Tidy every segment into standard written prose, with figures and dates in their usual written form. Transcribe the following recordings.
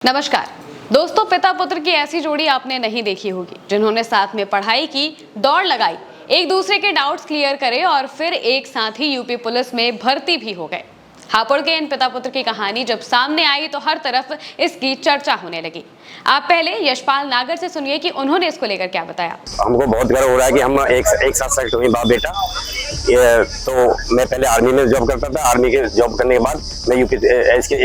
नमस्कार दोस्तों, पिता पुत्र की ऐसी जोड़ी आपने नहीं देखी होगी जिन्होंने साथ में पढ़ाई की, दौड़ लगाई, एक दूसरे के डाउट्स क्लियर करे और फिर एक साथ ही यूपी पुलिस में भर्ती भी हो गए। हापुड़ के इन पिता पुत्र की कहानी जब सामने आई तो हर तरफ इसकी चर्चा होने लगी। आप पहले यशपाल नागर से सुनिए कि उन्होंने इसको लेकर क्या बताया। हमको बहुत गर्व हो रहा है कि हम एक साथ सेलेक्ट हुए बाप बेटा। तो मैं पहले आर्मी में जॉब करता था, आर्मी के जॉब करने के बाद मैं यूपी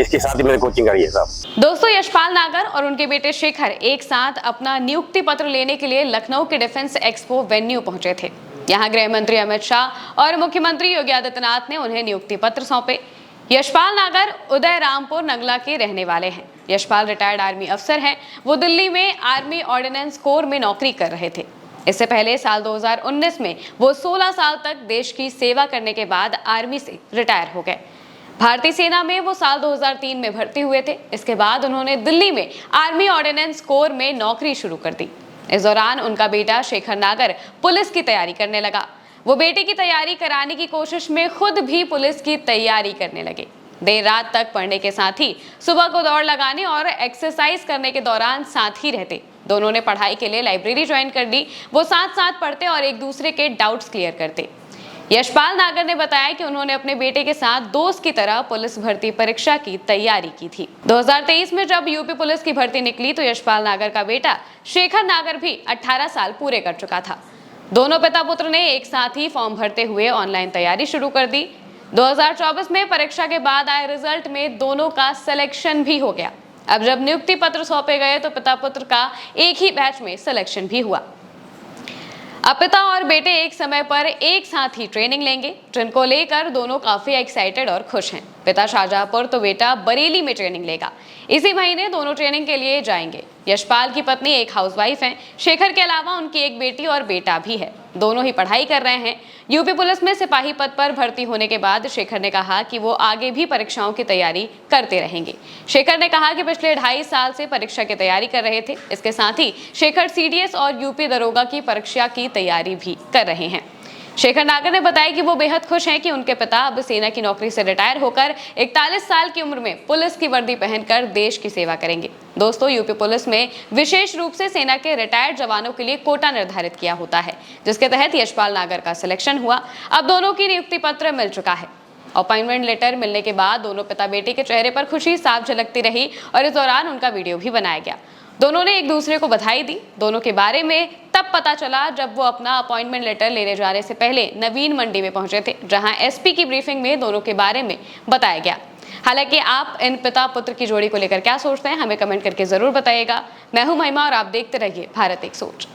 इसके साथ ही मैंने कोचिंग करी है साहब। दोस्तों, यशपाल नागर और उनके बेटे शेखर एक साथ अपना नियुक्ति पत्र लेने के लिए लखनऊ के डिफेंस एक्सपो वेन्यू पहुंचे थे। यहाँ गृह मंत्री अमित शाह और मुख्यमंत्री योगी आदित्यनाथ ने उन्हें नियुक्ति पत्र सौंपे। यशपाल नागर उदय रामपुर नगला के रहने वाले हैं। यशपाल रिटायर्ड आर्मी अफसर हैं। वो दिल्ली में आर्मी ऑर्डिनेंस कोर में नौकरी कर रहे थे। इससे पहले साल 2019 में वो 16 साल तक देश की सेवा करने के बाद आर्मी से रिटायर हो गए। भारतीय सेना में वो साल 2003 में भर्ती हुए थे। इसके बाद उन्होंने दिल्ली में आर्मी ऑर्डिनेंस कोर में नौकरी शुरू कर दी। इस दौरान उनका बेटा शेखर नागर पुलिस की तैयारी करने लगा। वो बेटे की तैयारी कराने की कोशिश में खुद भी पुलिस की तैयारी करने लगे। देर रात तक पढ़ने के साथ ही सुबह को दौड़ लगाने और एक्सरसाइज करने के दौरान साथ ही रहते। दोनों ने पढ़ाई के लिए लाइब्रेरी ज्वाइन कर ली। वो साथ साथ पढ़ते और एक दूसरे के डाउट्स क्लियर करते। यशपाल नागर ने बताया कि उन्होंने अपने बेटे के साथ दोस्त की तरह पुलिस भर्ती परीक्षा की तैयारी की थी। 2023 में जब यूपी पुलिस की भर्ती निकली तो यशपाल नागर का बेटा शेखर नागर भी 18 साल पूरे कर चुका था। दोनों पिता पुत्र ने एक साथ ही फॉर्म भरते हुए ऑनलाइन तैयारी शुरू कर दी। 2024 में परीक्षा के बाद आए रिजल्ट में दोनों का सिलेक्शन भी हो गया। अब जब नियुक्ति पत्र सौंपे गए तो पिता पुत्र का एक ही बैच में सिलेक्शन भी हुआ। अब पिता और बेटे एक समय पर एक साथ ही ट्रेनिंग लेंगे, जिनको लेकर दोनों काफी एक्साइटेड और खुश हैं। पिता शाहजहांपुर तो बेटा बरेली में ट्रेनिंग लेगा। इसी महीने दोनों ट्रेनिंग के लिए जाएंगे। यशपाल की पत्नी एक हाउसवाइफ हैं। शेखर के अलावा उनकी एक बेटी और बेटा भी है। दोनों ही पढ़ाई कर रहे हैं। यूपी पुलिस में सिपाही पद पर भर्ती होने के बाद शेखर ने कहा कि वो आगे भी परीक्षाओं की तैयारी करते रहेंगे। शेखर ने कहा कि पिछले 2.5 साल से परीक्षा की तैयारी कर रहे थे। इसके साथ ही शेखर सीडीएस और यूपी दरोगा की परीक्षा की तैयारी भी कर रहे हैं। शेखर नागर ने बताया कि वो बेहद खुश हैं कि उनके पिता अब सेना की नौकरी से रिटायर होकर 41 साल की उम्र में पुलिस की वर्दी पहनकर देश की सेवा करेंगे। दोस्तों, यूपी पुलिस में विशेष रूप से सेना के रिटायर्ड जवानों के लिए कोटा निर्धारित किया होता है, जिसके तहत यशपाल नागर का सिलेक्शन हुआ। अब दोनों की नियुक्ति पत्र मिल चुका है। अपॉइंटमेंट लेटर मिलने के बाद दोनों पिता बेटे के चेहरे पर खुशी साफ झलकती रही और इस दौरान उनका वीडियो भी बनाया गया। दोनों ने एक दूसरे को बधाई दी। दोनों के बारे में तब पता चला जब वो अपना अपॉइंटमेंट लेटर लेने जाने से पहले नवीन मंडी में पहुंचे थे, जहां एसपी की ब्रीफिंग में दोनों के बारे में बताया गया। हालांकि आप इन पिता पुत्र की जोड़ी को लेकर क्या सोचते हैं, हमें कमेंट करके जरूर बताइएगा। मैं हूं महिमा और आप देखते रहिए भारत एक सोच।